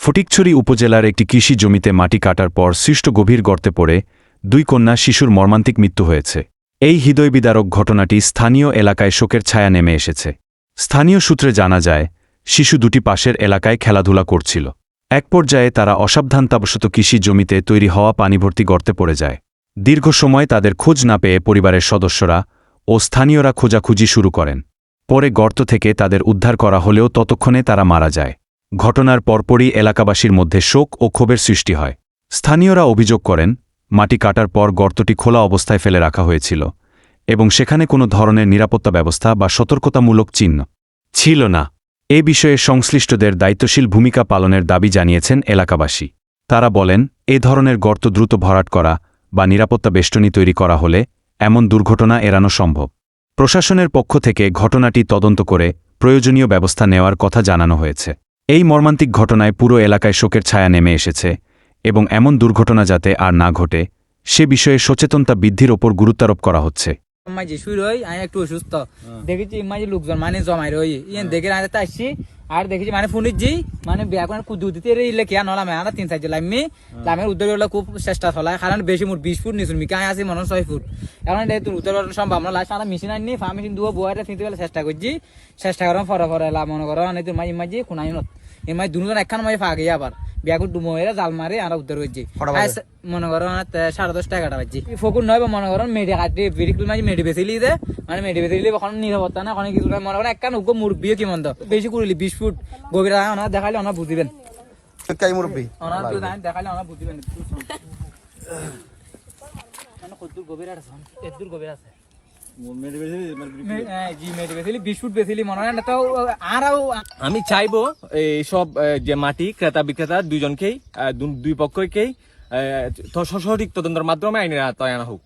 ফটিকছড়ি উপজেলার একটি কৃষি জমিতে মাটি কাটার পর সৃষ্ট গভীর গর্তে পড়ে 2 কন্যা শিশুর মর্মান্তিক মৃত্যু হয়েছে। এই হৃদয়বিদারক ঘটনাটি স্থানীয় এলাকায় শোকের ছায়া নেমে এসেছে। স্থানীয় সূত্রে জানা যায়, শিশু দুটি পাশের এলাকায় খেলাধুলা করছিল। এক পর্যায়ে তারা অসাবধানতাবশত কৃষি জমিতে তৈরি হওয়া পানিভর্তি গর্তে পড়ে যায়। দীর্ঘ সময় তাদের খোঁজ না পেয়ে পরিবারের সদস্যরা ও স্থানীয়রা খোঁজাখুঁজি শুরু করেন। পরে গর্ত থেকে তাদের উদ্ধার করা হলেও ততক্ষণে তারা মারা যায়। ঘটনার পরপরই এলাকাবাসীর মধ্যে শোক ও ক্ষোভের সৃষ্টি হয়। স্থানীয়রা অভিযোগ করেন, মাটি কাটার পর গর্তটি খোলা অবস্থায় ফেলে রাখা হয়েছিল এবং সেখানে কোনো ধরনের নিরাপত্তা ব্যবস্থা বা সতর্কতামূলক চিহ্ন ছিল না। এ বিষয়ে সংশ্লিষ্টদের দায়িত্বশীল ভূমিকা পালনের দাবি জানিয়েছেন এলাকাবাসী। তারা বলেন, এ ধরনের গর্ত দ্রুত ভরাট করা বা নিরাপত্তা বেষ্টনী তৈরি করা হলে এমন দুর্ঘটনা এড়ানো সম্ভব। প্রশাসনের পক্ষ থেকে ঘটনাটি তদন্ত করে প্রয়োজনীয় ব্যবস্থা নেওয়ার কথা জানানো হয়েছে। এই মর্মান্তিক ঘটনায় পুরো এলাকায় শোকের ছায়া নেমে এসেছে এবং এমন দুর্ঘটনা যাতে আর না ঘটে সে বিষয়ে সচেতনতা বৃদ্ধির ওপর গুরুত্বারোপ করা হচ্ছে। মাঝে শুই রই আমি একটু অসুস্থ দেখেছি মাঝে লোকজন মানে জমাই রই ইয়ে দেখে আনতে আসছি আর দেখেছি মানে ফোনের যেই মানে ব্যাগ কুদু দিতে ইলে কেয়া নলাম আমরা 3-4 জন লামি লামের উদ্ধার হলে খুব চেষ্টা চলায় কারণ বেশি মোট 20 ফুট নিচুন মিকা আছে মনে 6 ফুট এখন এটা উদ্ধার সম্ভাবনা লাস্ট আমরা মেশিন আনি মেশিন দুয়া বয়ারে ফিনতে গেলে চেষ্টা করছি চেষ্টা করার পরে এলা মনে করো অনেক মাঝে মাঝে কোনাই নত এই মাঝে দুজন একখান মাঝে ফাঁকে আবার ব্যাগ ডুমোয়েরা জাল মারে আর উদ্ধার হয়েছে মনে করো 10:30-11টা বাজছে ফকুর নয় মনে করো মেডি কাটি বিরিকুল মাঝে মেডি বেছিলি দে মানে মেডি বেছিলি এখন নিরাপত্তা না ওখানে কিছু মনে করো একখান উগ্র মুরব্বী কি মন্দ বেশি করিলি 20 ফুট গভীর ওনার দেখালে ওনার বুঝিবেন ওনার দেখালে ওনার বুঝিবেন কদ্দুর গভীর আছে এদ্দুর গভীর আছে আমি চাইবো এইসব যে মাটি ক্রেতা বিক্রেতা দুইজনকেই দুই পক্ষকেই সঠিক তদন্তের মাধ্যমে আইনের আওতায় আনা হোক।